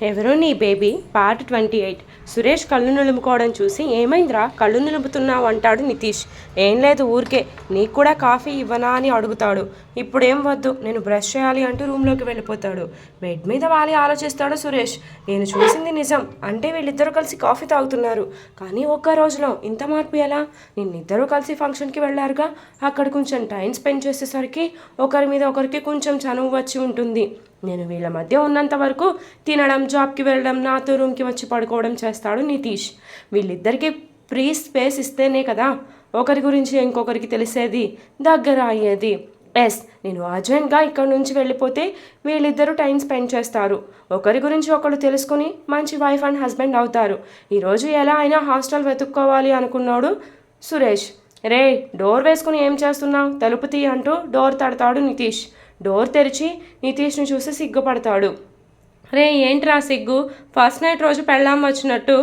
ఎవరో నీ baby part 28. Suresh కళ్ళు నులుముకోవడం చూసి ఏమైందిరా కళ్ళు నులుముతున్నావు అంటాడు నితీష్. ఏం లేదు ఊరికే, నీకు కూడా కాఫీ ఇవ్వనా అని అడుగుతాడు. ఇప్పుడేం వద్దు, నేను బ్రష్ చేయాలి అంటూ రూమ్లోకి వెళ్ళిపోతాడు. బెడ్ మీద వాలి ఆలోచిస్తాడు సురేష్. నేను చూసింది నిజం అంటే వీళ్ళిద్దరూ కలిసి కాఫీ తాగుతున్నారు. కానీ ఒక్క రోజులో ఇంత మార్పు ఎలా? నిన్నిద్దరూ కలిసి ఫంక్షన్కి వెళ్ళారుగా, అక్కడ కొంచెం టైం స్పెండ్ చేసేసరికి ఒకరి మీద ఒకరికి కొంచెం చనువు వచ్చి ఉంటుంది. నేను వీళ్ళ మధ్య ఉన్నంత వరకు తినడం, జాబ్కి వెళ్ళడం, నాతో రూమ్కి వచ్చి పడుకోవడం చేస్తాడు నితీష్. వీళ్ళిద్దరికీ ఫ్రీ స్పేస్ ఇస్తేనే కదా ఒకరి గురించి ఇంకొకరికి తెలిసేది, దగ్గర అయ్యేది. ఎస్, నేను అర్జెంట్గా ఇక్కడి నుంచి వెళ్ళిపోతే వీళ్ళిద్దరూ టైం స్పెండ్ చేస్తారు. ఒకరి గురించి ఒకరు తెలుసుకుని మంచి వైఫ్ అండ్ హస్బెండ్ అవుతారు. ఈరోజు ఎలా అయినా హాస్టల్ వెతుక్కోవాలి అనుకున్నాడు సురేష్. రే, డోర్ వేసుకుని ఏం చేస్తున్నావు, తలుపు తీ అంటూ డోర్ తడతాడు నితీష్. డోర్ తెరిచి నితీష్ను చూసి సిగ్గుపడతాడు. రే, ఏంట్రా సిగ్గు, ఫస్ట్ నైట్ రోజు పెళ్ళాం వచ్చినట్టు?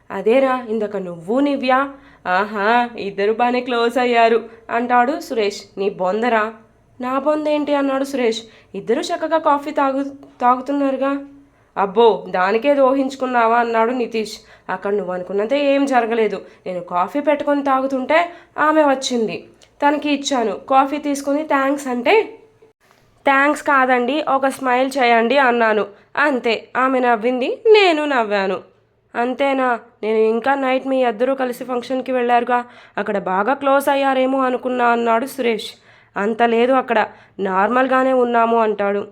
అదేరా, ఇందాక నువ్వు నివ్యా. ఆహా, ఇద్దరు బాగానే క్లోజ్ అయ్యారు అంటాడు సురేష్. నీ బొందరా? నా బొందేంటి అన్నాడు సురేష్. ఇద్దరు చక్కగా కాఫీ తాగుతున్నారుగా. అబ్బో, దానికే దోహించుకున్నావా అన్నాడు నితీష్. అక్కడ నువ్వు అనుకున్నంతే ఏం జరగలేదు. నేను కాఫీ పెట్టుకొని తాగుతుంటే ఆమె వచ్చింది, తనకి ఇచ్చాను. కాఫీ తీసుకుని థ్యాంక్స్ అంటే థ్యాంక్స్ కాదండి, ఒక స్మైల్ చేయండి అన్నాను. అంతే, ఆమె నవ్వింది, నేను నవ్వాను. అంతేనా? నేను ఇంకా నైట్ మీ ఇద్దరూ కలిసి ఫంక్షన్కి వెళ్ళారుగా, అక్కడ బాగా క్లోజ్ అయ్యారేమో అనుకున్నా అన్నాడు సురేష్. అంత లేదు, అక్కడ నార్మల్గానే ఉన్నాము అంటాడు.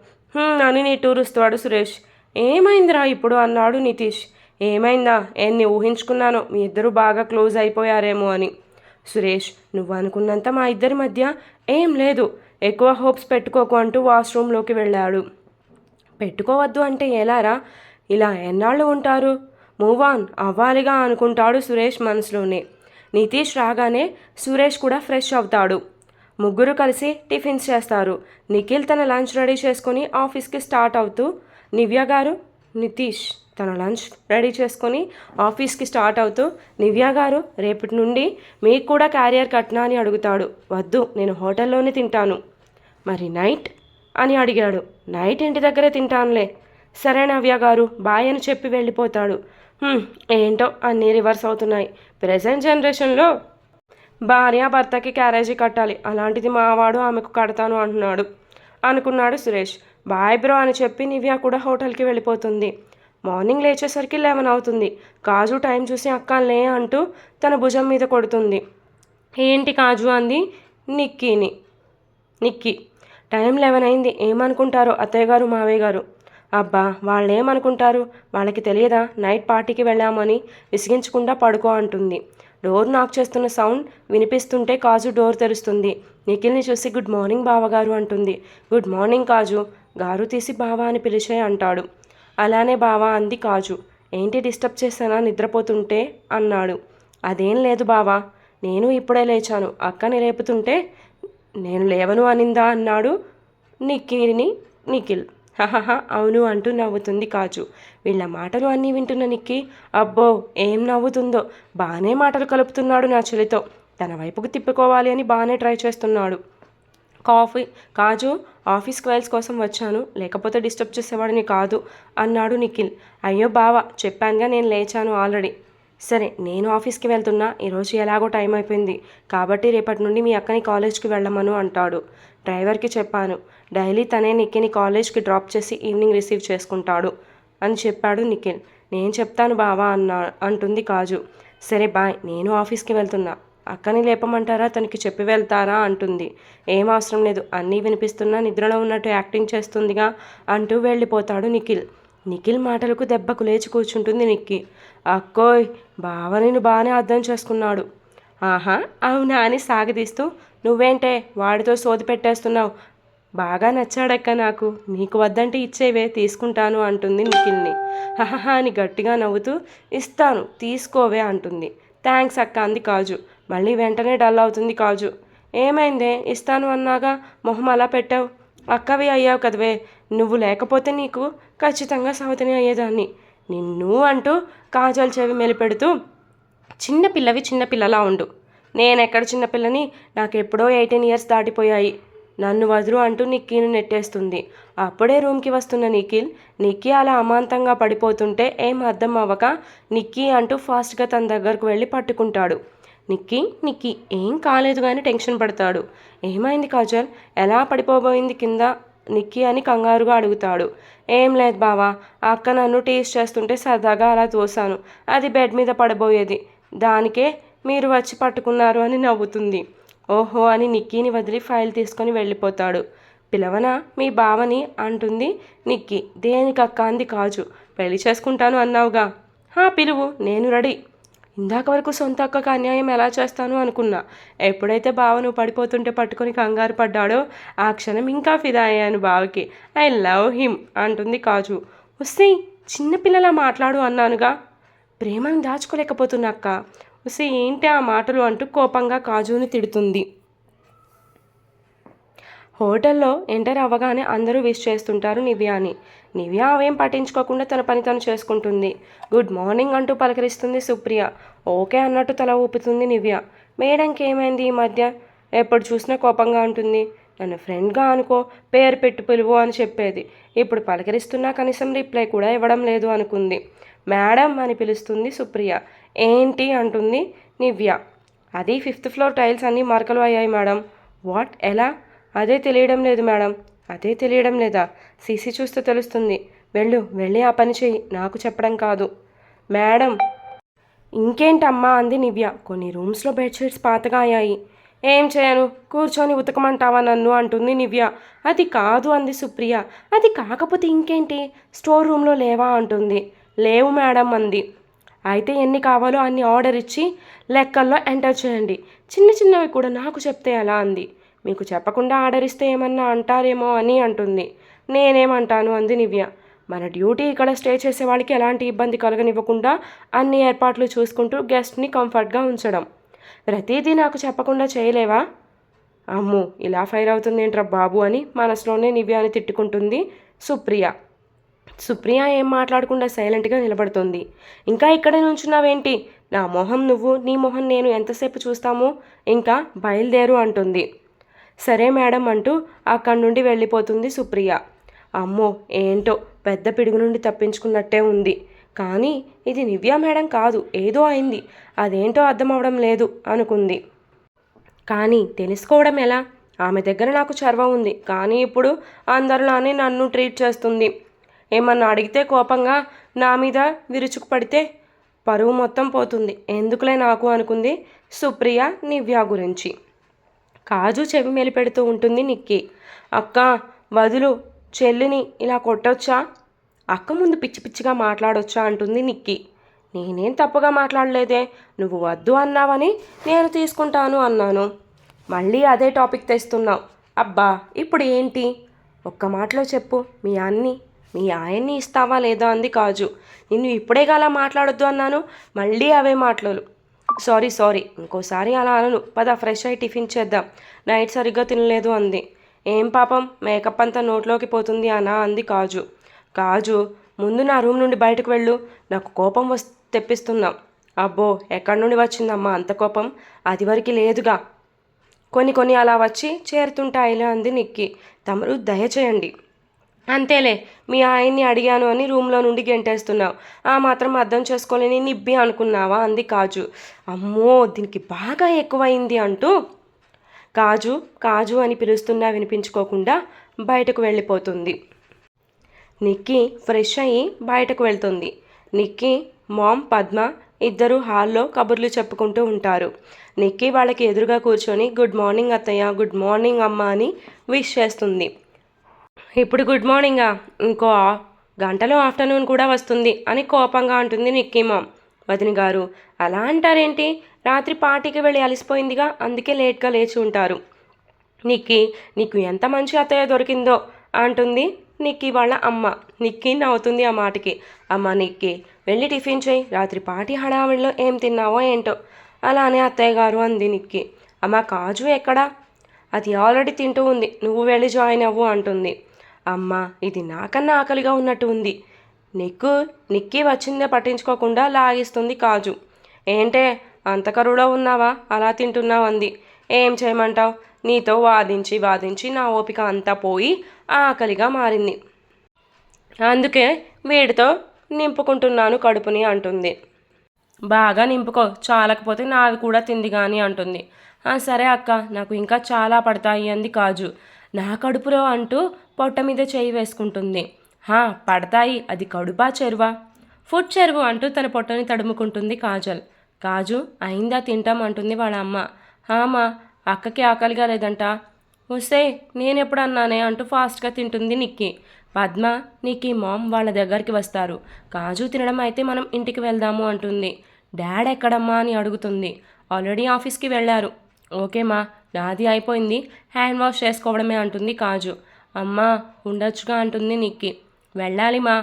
అని నిట్టూరుస్తాడు సురేష్. ఏమైందిరా ఇప్పుడు అన్నాడు నితీష్. ఏమైందా, ఎన్ని ఊహించుకున్నానో మీ ఇద్దరు బాగా క్లోజ్ అయిపోయారేమో అని. సురేష్, నువ్వు అనుకున్నంత మా ఇద్దరి మధ్య ఏం లేదు, ఎక్కువ హోప్స్ పెట్టుకోకు అంటూ వాష్రూమ్లోకి వెళ్ళాడు. పెట్టుకోవద్దు అంటే ఎలారా, ఇలా ఎన్నాళ్ళు ఉంటారు, మూవ్ ఆన్ అవ్వాలిగా అనుకుంటాడు సురేష్ మనసులోనే. నితీష్ రాగానే సురేష్ కూడా ఫ్రెష్ అవుతాడు. ముగ్గురు కలిసి టిఫిన్స్ చేస్తారు. నిఖిల్ తన లంచ్ రెడీ చేసుకొని ఆఫీస్కి స్టార్ట్ అవుతూ, నివ్య గారు, నితీష్ తన లంచ్ రెడీ చేసుకొని ఆఫీస్కి స్టార్ట్ అవుతూ, నివ్య గారు రేపటి నుండి మీకు కూడా క్యారియర్ కట్నా అని అడుగుతాడు. వద్దు, నేను హోటల్లోనే తింటాను. మరి నైట్ అని అడిగాడు. నైట్ ఇంటి దగ్గరే తింటానులే. సరే నవ్య గారు, బాయ్ అని చెప్పి వెళ్ళిపోతాడు. ఏంటో అన్నీ రివర్స్ అవుతున్నాయి. ప్రెజెంట్ జనరేషన్లో భార్యాభర్తకి క్యారేజీ కట్టాలి, అలాంటిది మావాడు ఆమెకు కడతాను అంటున్నాడు అనుకున్నాడు సురేష్. బాయ్ బ్రో అని చెప్పి నివ్య కూడా హోటల్కి వెళ్ళిపోతుంది. మార్నింగ్ లేచేసరికి 11 అవుతుంది. కాజు టైం చూసి అక్కలే అంటూ తన భుజం మీద కొడుతుంది. ఏంటి కాజు అంది నిక్కీ. టైం 11 అయింది, ఏమనుకుంటారో అత్తయ్య గారు మావయ్య గారు. అబ్బా, వాళ్ళు ఏమనుకుంటారు, వాళ్ళకి తెలియదా నైట్ పార్టీకి వెళ్ళామని, విసిగించకుండా పడుకో అంటుంది. డోర్ నాక్ చేస్తున్న సౌండ్ వినిపిస్తుంటే కాజు డోర్ తెరుస్తుంది. నిఖిల్ని చూసి గుడ్ మార్నింగ్ బావగారు అంటుంది. గుడ్ మార్నింగ్ కాజు. గారు తీసి బావా అని పిలిచే అంటాడు. అలానే బావా అంది కాజు. ఏంటి డిస్టర్బ్ చేశానా నిద్రపోతుంటే అన్నాడు. అదేం లేదు బావా, నేను ఇప్పుడే లేచాను, అక్కని లేపుతుంటే నేను లేవను అనిందా అన్నాడు నిఖిల్. హహహ, అవును అంటూ నవ్వుతుంది కాజు. వీళ్ళ మాటలు అన్నీ వింటున్న నిక్కి, అబ్బో ఏం నవ్వుతుందో, బాగానే మాటలు కలుపుతున్నాడు నా చెలితో, తన వైపుకు తిప్పుకోవాలి అని బాగానే ట్రై చేస్తున్నాడు. కాజు, ఆఫీస్ క్వైల్స్ కోసం వచ్చాను, లేకపోతే డిస్టర్బ్ చేసేవాడిని కాదు అన్నాడు నిఖిల్. అయ్యో బావా, చెప్పానుగా నేను లేచాను ఆల్రెడీ. సరే, నేను ఆఫీస్కి వెళ్తున్నా, ఈరోజు ఎలాగో టైం అయిపోయింది కాబట్టి రేపటి నుండి మీ అక్కని కాలేజ్కి వెళ్ళమను అంటాడు. డ్రైవర్కి చెప్పాను, డైలీ తనే నిక్కిని కాలేజ్కి డ్రాప్ చేసి ఈవినింగ్ రిసీవ్ చేసుకుంటాడు అని చెప్పాడు నిఖిల్. నేను చెప్తాను బావా అంటుంది కాజు. సరే బాయ్, నేను ఆఫీస్కి వెళ్తున్నా, అక్కని లేపమంటారా, తనకి చెప్పి వెళ్తారా అంటుంది. ఏం అవసరం లేదు, అన్నీ వినిపిస్తున్నా నిద్రలో ఉన్నట్టు యాక్టింగ్ చేస్తుందిగా అంటూ వెళ్ళిపోతాడు నిఖిల్ మాటలకు దెబ్బకు లేచి కూర్చుంటుంది నిక్కి. అక్కోయ్, బావ నేను బాగానే అర్థం చేసుకున్నాడు. ఆహా, అవునా అని సాగదీస్తూ, నువ్వేంటే వాడితో సోది పెట్టేస్తున్నావు, బాగా నచ్చాడక్క నాకు, నీకు వద్దంటే ఇచ్చేవే, తీసుకుంటాను అంటుంది నిఖిల్ని. హహహ అని గట్టిగా నవ్వుతూ, ఇస్తాను తీసుకోవే అంటుంది. థ్యాంక్స్ అక్క అంది కాజు. మళ్ళీ వెంటనే డల్ అవుతుంది కాజు. ఏమైందే, ఇస్తాను అన్నాగా మొహం అలా పెట్టావు, అక్కవి అయ్యావు కదవే, నువ్వు లేకపోతే నీకు ఖచ్చితంగా సవతిని అయ్యేదాన్ని. నిన్ను అంటూ కాజల్ చెవి మెలిపెడుతూ, చిన్నపిల్లలా ఉండు. నేనెక్కడ చిన్నపిల్లని, నాకెప్పుడో 18 ఇయర్స్ దాటిపోయాయి. నన్ను వదులు అంటూ నిక్కీని నెట్టేస్తుంది. అప్పుడే రూమ్కి వస్తున్న నిక్కీ అలా అమాంతంగా పడిపోతుంటే ఏం అర్థం అవ్వక నిక్కీ అంటూ ఫాస్ట్గా తన దగ్గరకు వెళ్ళి పట్టుకుంటాడు. నిక్కీ ఏం కాలేదు కానీ టెన్షన్ పడతాడు. ఏమైంది కాజల్, ఎలా పడిపోబోయింది కింద నిక్కీ అని కంగారుగా అడుగుతాడు. ఏం లేదు బావా, అక్క నన్ను టీస్ చేస్తుంటే సరదాగా అలా తోసాను, అది బెడ్ మీద పడబోయేది, దానికే మీరు వచ్చి పట్టుకున్నారు అని నవ్వుతుంది. ఓహో అని నిక్కీని వదిలి ఫైల్ తీసుకొని వెళ్ళిపోతాడు. పిలవనా మీ బావని అంటుంది నిక్కీ. దేనికక్క అంది కాజు. పెళ్లి చేసుకుంటాను అన్నావుగా. పిలువు, నేను రెడీ. ఇందాక వరకు సొంత అక్కకు అన్యాయం ఎలా చేస్తాను అనుకున్నా. ఎప్పుడైతే బావ నువ్వు పడిపోతుంటే పట్టుకొని కంగారు పడ్డాడో ఆ క్షణం ఇంకా ఫిదా అయ్యాను బావకి. ఐ లవ్ హిమ్ అంటుంది కాజు. ఉస్సి చిన్నపిల్లలా మాట్లాడు అన్నానుగా. ప్రేమను దాచుకోలేకపోతున్నా అక్క. ఉస్సి ఏంటి ఆ మాటలు అంటూ కోపంగా కాజుని తిడుతుంది. హోటల్లో ఎంటర్ అవ్వగానే అందరూ విష్ చేస్తుంటారు నివ్యాని. నివ్య అవేం పట్టించుకోకుండా తన పని తను చేసుకుంటుంది. గుడ్ మార్నింగ్ అంటూ పలకరిస్తుంది సుప్రియ. ఓకే అన్నట్టు తల ఊపుతుంది నివ్య. మేడంకి ఏమైంది ఈ మధ్య? ఎప్పుడు చూసినా కోపంగా ఉంటుంది. నన్ను ఫ్రెండ్గా అనుకో, పేరు పెట్టు పిలువు అని చెప్పేది. ఇప్పుడు పలకరిస్తున్నా కనీసం రిప్లై కూడా ఇవ్వడం లేదు అనుకుంది. మేడం అని పిలుస్తుంది సుప్రియ. ఏంటి అంటుంది నివ్య. అది 5th ఫ్లోర్ టైల్స్ అన్నీ మరకలు అయ్యాయి మేడం. వాట్, ఎలా? అదే తెలియడం లేదు మేడం. అదే తెలియడం లేదా? సీసీ చూస్తే తెలుస్తుంది. వెళ్ళి ఆ పని చెయ్యి, నాకు చెప్పడం కాదు. మేడం. ఇంకేంటమ్మా అంది నివ్య. కొన్ని రూమ్స్లో బెడ్షీట్స్ పాతగా అయ్యాయి. ఏం చేయను, కూర్చొని ఉతకమంటావా నన్ను అంటుంది నివ్య. అది కాదు అంది సుప్రియ. అది కాకపోతే ఇంకేంటి, స్టోర్ రూమ్లో లేవా అంటుంది. లేవు మేడం అంది. అయితే ఎన్ని కావాలో అన్ని ఆర్డర్ ఇచ్చి లెక్కల్లో ఎంటర్ చేయండి. చిన్నవి కూడా నాకు చెప్తే ఎలా అంది. మీకు చెప్పకుండా ఆర్డర్ ఇస్తే ఏమన్నా అంటారేమో అని అంటుంది. నేనేమంటాను అంది నివ్య. మన డ్యూటీ ఇక్కడ స్టే చేసే వాళ్ళకి ఎలాంటి ఇబ్బంది కలగనివ్వకుండా అన్ని ఏర్పాట్లు చూసుకుంటూ గెస్ట్ని కంఫర్ట్గా ఉంచడం. ప్రతిదీ నాకు చెప్పకుండా చేయలేవా? అమ్మో, ఇలా ఫైర్ అవుతుంది ఏంట్రా బాబు అని మనసులోనే నివ్యాని తిట్టుకుంటుంది సుప్రియ. సుప్రియ ఏం మాట్లాడకుండా సైలెంట్గా నిలబడుతుంది. ఇంకా ఇక్కడే నుంచున్నావేంటి? నా మొహం నువ్వు, నీ మొహం నేను ఎంతసేపు చూస్తాము? ఇంకా బయలుదేరు అంటుంది. సరే మేడం అంటూ అక్కడి నుండి వెళ్ళిపోతుంది సుప్రియ. అమ్మో, ఏంటో పెద్ద పిడుగు నుండి తప్పించుకున్నట్టే ఉంది. కానీ ఇది నివ్య మేడం కాదు, ఏదో అయింది, అదేంటో అర్థం అవడం లేదు అనుకుంది. కానీ తెలుసుకోవడం ఎలా? ఆమె దగ్గర నాకు చర్వ ఉంది, కానీ ఇప్పుడు అందరిలానే నన్ను ట్రీట్ చేస్తుంది. ఏమన్నా అడిగితే కోపంగా నా మీద విరుచుకుపడితే పరువు మొత్తం పోతుంది. ఎందుకులే నాకు అనుకుంది సుప్రియ నివ్య గురించి. కాజు చెవి మెలిపెడుతూ ఉంటుంది నిక్కీ. అక్క వదులు, చెల్లిని ఇలా కొట్టొచ్చా? అక్క ముందు పిచ్చిగా మాట్లాడొచ్చా అంటుంది నిక్కీ. నేనేం తప్పుగా మాట్లాడలేదే, నువ్వు వద్దు అన్నావని నేను తీసుకుంటాను అన్నాను. మళ్ళీ అదే టాపిక్ తెస్తున్నావు. అబ్బా ఇప్పుడు ఏంటి? ఒక్క మాటలో చెప్పు, మీ ఆయన్ని ఇస్తావా లేదా అంది కాజు. నిన్ను ఇప్పుడేగా అలా మాట్లాడొద్దు అన్నాను, మళ్ళీ అవే మాటలు. సారీ, ఇంకోసారి అలా అనను. పద ఫ్రెష్ అయ్యి టిఫిన్ చేద్దాం, నైట్ సరిగ్గా తినలేదు అంది. ఏం పాపం, మేకప్ అంతా నోట్లోకి పోతుంది అనా అంది కాజు. ముందు నా రూమ్ నుండి బయటకు వెళ్ళు, నాకు కోపం తెప్పిస్తున్నాం. అబ్బో, ఎక్కడి నుండి వచ్చిందమ్మా అంత కోపం? అది వరకు లేదుగా. కొన్ని అలా వచ్చి చేరుతుంటాయిలే అంది నిక్కీ. తమరు దయచేయండి. అంతేలే, మీ ఆయన్ని అడిగాను అని రూమ్లో నుండి గెంటేస్తున్నావు, ఆ మాత్రం అర్థం చేసుకోలేని నిబ్బి అనుకున్నావా అంది కాజు. అమ్మో, దీనికి బాగా ఎక్కువైంది అంటూ కాజు అని పిలుస్తున్నా వినిపించుకోకుండా బయటకు వెళ్ళిపోతుంది. నిక్కీ ఫ్రెష్ అయ్యి బయటకు వెళ్తుంది. నిక్కీ మామ్ పద్మ ఇద్దరు హాల్లో కబుర్లు చెప్పుకుంటూ ఉంటారు. నిక్కీ వాళ్ళకి ఎదురుగా కూర్చొని గుడ్ మార్నింగ్ అత్తయ్య, గుడ్ మార్నింగ్ అమ్మ అని విష్ చేస్తుంది. ఇప్పుడు గుడ్ మార్నింగా, ఇంకో గంటలో ఆఫ్టర్నూన్ కూడా వస్తుంది అని కోపంగా అంటుంది నిక్కీ మామ్. వదిన గారు అలా అంటారేంటి? రాత్రి పార్టీకి వెళ్ళి అలసిపోయిందిగా, అందుకే లేట్గా లేచి ఉంటారు. నిక్కీ, నీకు ఎంత మంచి అత్తయ్య దొరికిందో అంటుంది నిక్కీ వాళ్ళ అమ్మ. నిక్కీ నవ్వుతుంది ఆ మాటకి. అమ్మ నిక్కీ, వెళ్ళి టిఫిన్ చేయి, రాత్రి పార్టీ హడావిడిలో ఏం తిన్నావో ఏంటో. అలానే అత్తయ్య గారు అంది నిక్కీ. అమ్మ కాజు ఎక్కడా? అది ఆల్రెడీ తింటూ ఉంది, నువ్వు వెళ్ళి జాయిన్ అవ్వు అంటుంది. అమ్మ, ఇది నాకన్నా ఆకలిగా ఉన్నట్టు ఉంది. నిక్కీ వచ్చిందే పట్టించుకోకుండా లాగిస్తుంది కాజు. ఏంటే అంత కరువులో ఉన్నావా, అలా తింటున్నావు అంది. ఏం చేయమంటావు, నీతో వాదించి వాదించి నా ఓపిక అంతా పోయి ఆకలిగా మారింది. అందుకే వీడితో నింపుకుంటున్నాను కడుపుని అంటుంది. బాగా నింపుకో, చాలకపోతే నావి కూడా తింది కానీ అంటుంది. సరే అక్క, నాకు ఇంకా చాలా పడతాయి అంది కాజు. నా కడుపులో అంటూ పొట్ట మీద చేయి వేసుకుంటుంది. పడతాయి, అది కడుపా చెరువా? ఫుడ్ చెరువు అంటూ తన పొట్టని తడుముకుంటుంది కాజల్. కాజు అయిందా తింటాం అంటుంది వాళ్ళ అమ్మ. అమ్మా, అక్కకి ఆకలిగా లేదంట. వస్తే నేనెప్పుడు అన్నానే అంటూ ఫాస్ట్గా తింటుంది నిక్కీ. పద్మ, నిక్కీ మామ్ వాళ్ళ దగ్గరికి వస్తారు. కాజు తినడం అయితే మనం ఇంటికి వెళ్దాము అంటుంది. డాడ్ ఎక్కడమ్మా అని అడుగుతుంది. ఆల్రెడీ ఆఫీస్కి వెళ్ళారు. ఓకేమా, నాది అయిపోయింది, హ్యాండ్ వాష్ చేసుకోవడమే అంటుంది కాజు. అమ్మా ఉండొచ్చుగా అంటుంది నిక్కీ. వెళ్ళాలిమా,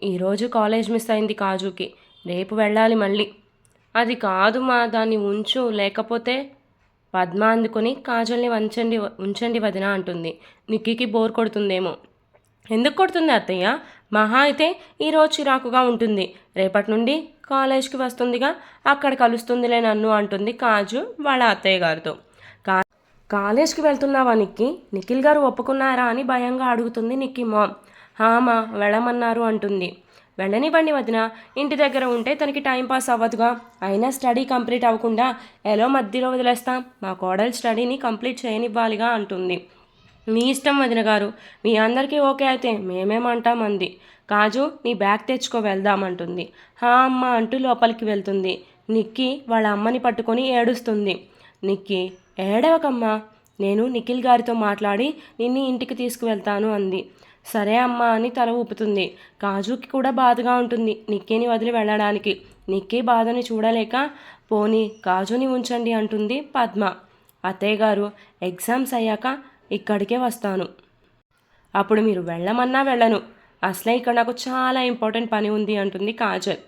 ఈరోజు కాలేజ్ మిస్ అయింది కాజుకి, రేపు వెళ్ళాలి మళ్ళీ. అది కాదుమా, దాన్ని ఉంచు, లేకపోతే. పద్మ అందుకొని కాజల్ని ఉంచండి వదిన అంటుంది. నిక్కీకి బోర్ కొడుతుందేమో. ఎందుకు కొడుతుంది అత్తయ్య? మహా అయితే ఈరోజు చిరాకుగా ఉంటుంది, రేపటి నుండి కాలేజ్కి వస్తుందిగా, అక్కడ కలుస్తుందిలే నన్ను అంటుంది కాజు వాళ్ళ అత్తయ్య గారితో. కాలేజ్కి వెళ్తున్నావా నిక్కీ? నిఖిల్ గారు ఒప్పుకున్నారా అని భయంగా అడుగుతుంది నిక్కీ మామ్. అమ్మా వెళ్ళమన్నారు అంటుంది. వెళ్ళనివ్వండి వదిన, ఇంటి దగ్గర ఉంటే తనకి టైంపాస్ అవ్వదుగా, అయినా స్టడీ కంప్లీట్ అవ్వకుండా ఎలా మధ్యలో వదిలేస్తాం, మా కోడలు స్టడీని కంప్లీట్ చేయనివ్వాలిగా అంటుంది. మీ ఇష్టం వదిన గారు, మీ అందరికీ ఓకే అయితే మేమేమంటామంది. కాజు నీ బ్యాగ్ తెచ్చుకో వెళ్దామంటుంది. అమ్మ అంటూ లోపలికి వెళ్తుంది. నిక్కీ వాళ్ళ అమ్మని పట్టుకొని ఏడుస్తుంది. నిక్కీ ఏడవకమ్మా, నేను నిఖిల్ గారితో మాట్లాడి నిన్ను ఇంటికి తీసుకువెళ్తాను అంది. సరే అమ్మా అని తల ఊపుతుంది. కాజుకి కూడా బాధగా ఉంటుంది నిక్కీని వదిలి వెళ్ళడానికి. నిక్కీ బాధని చూడలేక పోనీ కాజుని ఉంచండి అంటుంది పద్మ. అత్తయ్య గారు, ఎగ్జామ్స్ అయ్యాక ఇక్కడికే వస్తాను, అప్పుడు మీరు వెళ్ళమన్నా వెళ్ళను, అసలే ఇక్కడ నాకు చాలా ఇంపార్టెంట్ పని ఉంది అంటుంది కాజల్.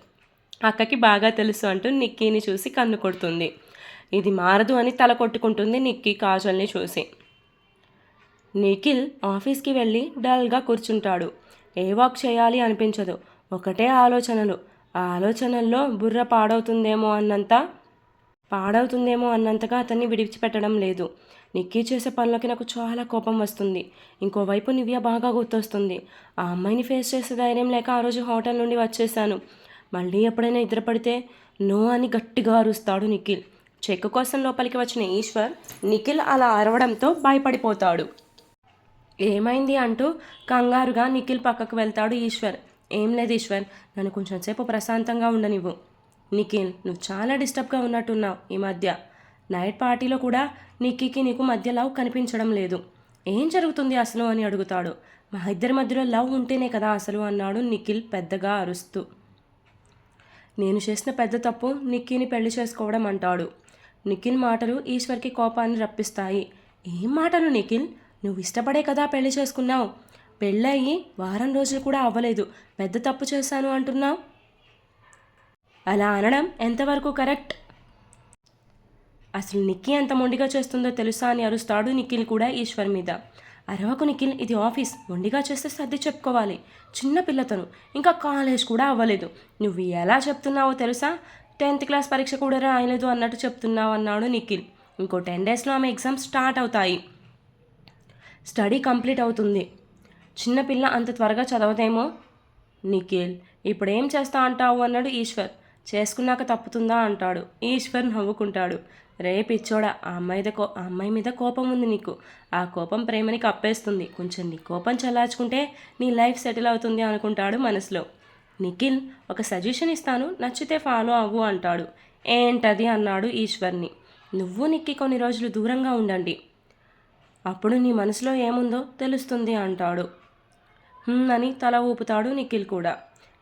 అక్కకి బాగా తెలుసు అంటూ నిక్కీని చూసి కన్ను కొడుతుంది. ఇది మారదు అని తల కొట్టుకుంటుంది నిక్కీ కాజల్ని చూసి. నిఖిల్ ఆఫీస్కి వెళ్ళి డల్గా కూర్చుంటాడు. ఏ వర్క్ చేయాలి అనిపించదు, ఒకటే ఆలోచనలు. ఆ ఆలోచనల్లో బుర్ర పాడవుతుందేమో అన్నంతగా అతన్ని విడిచిపెట్టడం లేదు. నిక్కీ చేసే పనులకి నాకు చాలా కోపం వస్తుంది. ఇంకోవైపు నివ్య బాగా గుర్తొస్తుంది. ఆ అమ్మాయిని ఫేస్ చేసే ధైర్యం లేక ఆ రోజు హోటల్ నుండి వచ్చేసాను. మళ్ళీ ఎప్పుడైనా నిద్రపడితే నో అని గట్టిగా అరుస్తాడు నిఖిల్. చెక్ కోసం లోపలికి వచ్చిన ఈశ్వర్ నిఖిల్ అలా అరవడంతో భయపడిపోతాడు. ఏమైంది అంటూ కంగారుగా నిఖిల్ పక్కకు వెళ్తాడు ఈశ్వర్. ఏం లేదు ఈశ్వర్, నన్ను కొంచెం సేపు ప్రశాంతంగా ఉండనివ్వు. నిఖిల్, నువ్వు చాలా డిస్టర్బ్గా ఉన్నట్టున్నావు ఈ మధ్య. నైట్ పార్టీలో కూడా నిక్కీకి నీకు మధ్య లవ్ కనిపించడం లేదు. ఏం జరుగుతుంది అసలు అని అడుగుతాడు. మా ఇద్దరి మధ్యలో లవ్ ఉంటేనే కదా అసలు అన్నాడు నిఖిల్ పెద్దగా అరుస్తూ. నేను చేసిన పెద్ద తప్పు నిక్కీని పెళ్లి చేసుకోవడం అంటాడు. నిఖిల్ మాటలు ఈశ్వర్కి కోపాన్ని రప్పిస్తాయి. ఏం మాటలు నిఖిల్, నువ్వు ఇష్టపడే కదా పెళ్లి చేసుకున్నావు. పెళ్ళయి వారం రోజులు కూడా అవ్వలేదు, పెద్ద తప్పు చేశాను అంటున్నావు. అలా అనడం ఎంతవరకు కరెక్ట్? అసలు నిక్కీ ఎంత మొండిగా చేస్తుందో తెలుసా అని అరుస్తాడు నిఖిల్ కూడా ఈశ్వర్ మీద. అరవకు నిఖిల్, ఇది ఆఫీస్, మొండిగా చేస్తే సర్ది చెప్పుకోవాలి. చిన్న పిల్లతను, ఇంకా కాలేజ్ కూడా అవ్వలేదు. నువ్వు ఎలా చెప్తున్నావో తెలుసా? 10th క్లాస్ పరీక్ష కూడా రాయలేదు అన్నట్టు చెప్తున్నావు అన్నాడు నిఖిల్. ఇంకో 10 డేస్లో ఆమె ఎగ్జామ్స్ స్టార్ట్ అవుతాయి, స్టడీ కంప్లీట్ అవుతుంది. చిన్నపిల్ల అంత త్వరగా చదవదేమో. నిఖిల్, ఇప్పుడేం చేస్తా అంటావు అన్నాడు ఈశ్వర్. చేసుకున్నాక తప్పుతుందా అంటాడు. ఈశ్వర్ నవ్వుకుంటాడు. రేపిచ్చోడా, ఆ అమ్మాయి మీద కోపం ఉంది నీకు. ఆ కోపం ప్రేమని కప్పేస్తుంది. కొంచెం నీ కోపం చల్లార్చుకుంటే నీ లైఫ్ సెటిల్ అవుతుంది అనుకుంటాడు మనసులో. నిఖిల్, ఒక సజెషన్ ఇస్తాను, నచ్చితే ఫాలో అవ్వు అంటాడు. ఏంటది అన్నాడు ఈశ్వర్ని. నువ్వు నిక్కీ కొన్ని రోజులు దూరంగా ఉండండి, అప్పుడు నీ మనసులో ఏముందో తెలుస్తుంది అంటాడు. అని తల ఊపుతాడు నిఖిల్ కూడా.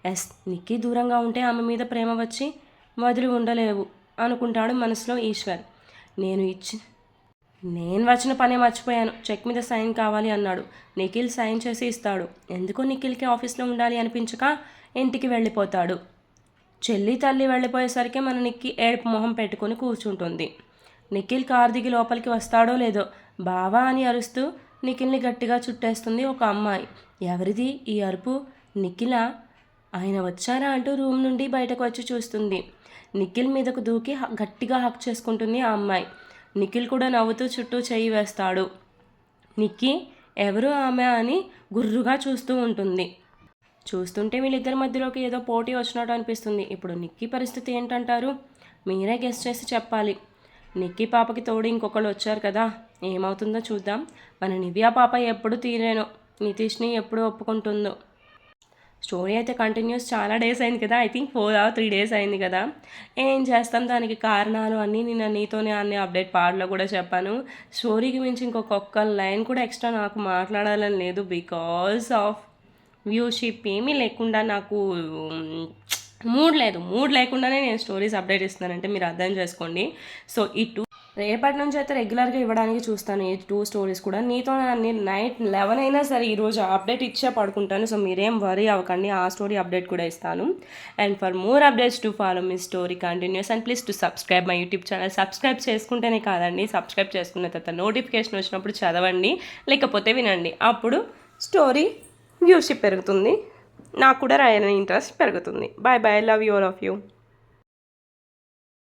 ఎస్, నిక్కీ దూరంగా ఉంటే ఆమె మీద ప్రేమ వచ్చి వదిలి ఉండలేవు అనుకుంటాడు మనసులో ఈశ్వర్. నేను వచ్చిన పనే మర్చిపోయాను, చెక్ మీద సైన్ కావాలి అన్నాడు. నిఖిల్ సైన్ చేసి ఇస్తాడు. ఎందుకో నిఖిల్కి ఆఫీస్లో ఉండాలి అనిపించక ఇంటికి వెళ్ళిపోతాడు. చెల్లి తల్లి వెళ్ళిపోయేసరికి మన నిక్కీ ఏడుపు మొహం పెట్టుకొని కూర్చుంటుంది. నిఖిల్ కారు దిగి లోపలికి వస్తాడో లేదో బావా అని అరుస్తూ నిఖిల్ని గట్టిగా చుట్టేస్తుంది ఒక అమ్మాయి. ఎవరిది ఈ అరుపు? నిఖిలా? ఆయన వచ్చారా అంటూ రూమ్ నుండి బయటకు వచ్చి చూస్తుంది. నిఖిల్ మీదకు దూకి గట్టిగా హక్ చేసుకుంటుంది ఆ అమ్మాయి. నిఖిల్ కూడా నవ్వుతూ చుట్టూ చెయ్యి వేస్తాడు. నిక్కీ ఎవరు ఆమె అని గుర్రుగా చూస్తూ ఉంటుంది. చూస్తుంటే వీళ్ళిద్దరి మధ్యలోకి ఏదో పోటీ వచ్చినట్టు అనిపిస్తుంది. ఇప్పుడు నిక్కీ పరిస్థితి ఏంటంటారు? మీరే గెస్ట్ చేసి చెప్పాలి. నిక్కీ పాపకి తోడు ఇంకొకళ్ళు వచ్చారు కదా, ఏమవుతుందో చూద్దాం. మన నివ్యా పాప ఎప్పుడు తీరేనో, నితీష్ని ఎప్పుడు ఒప్పుకుంటుందో. స్టోరీ అయితే కంటిన్యూస్ చాలా డేస్ అయింది కదా, ఐ థింక్ 4 or 3 days అయింది కదా. ఏం చేస్తాం, దానికి కారణాలు అన్నీ నేను నీతోనే అన్ని అప్డేట్ పార్ట్లో కూడా చెప్పాను. స్టోరీకి మించి ఇంకొక లైన్ కూడా ఎక్స్ట్రా నాకు మాట్లాడాలని లేదు. బికాస్ ఆఫ్ వ్యూషిప్ ఏమీ లేకుండా నాకు మూడ్ లేకుండానే నేను స్టోరీస్ అప్డేట్ ఇస్తున్నానంటే మీరు అర్థం చేసుకోండి. సో ఈ రేపటి నుంచి అయితే రెగ్యులర్గా ఇవ్వడానికి చూస్తాను ఈ 2 స్టోరీస్ కూడా. నీతో నేను నైట్ 11 అయినా సరే ఈరోజు అప్డేట్ ఇచ్చే పడుకుంటాను. సో మీరేం వరీ అవ్వకండి, ఆ స్టోరీ అప్డేట్ కూడా ఇస్తాను. And for more updates to follow me story continuous and please to subscribe my YouTube channel. Subscribe చేసుకుంటేనే కాదండి, సబ్స్క్రైబ్ చేసుకున్న తర్వాత నోటిఫికేషన్ వచ్చినప్పుడు చదవండి, లేకపోతే వినండి. అప్పుడు స్టోరీ వ్యూషిప్ పెరుగుతుంది, నాకు కూడా రాయాలని ఇంట్రెస్ట్ పెరుగుతుంది. Bye bye, love you all of you.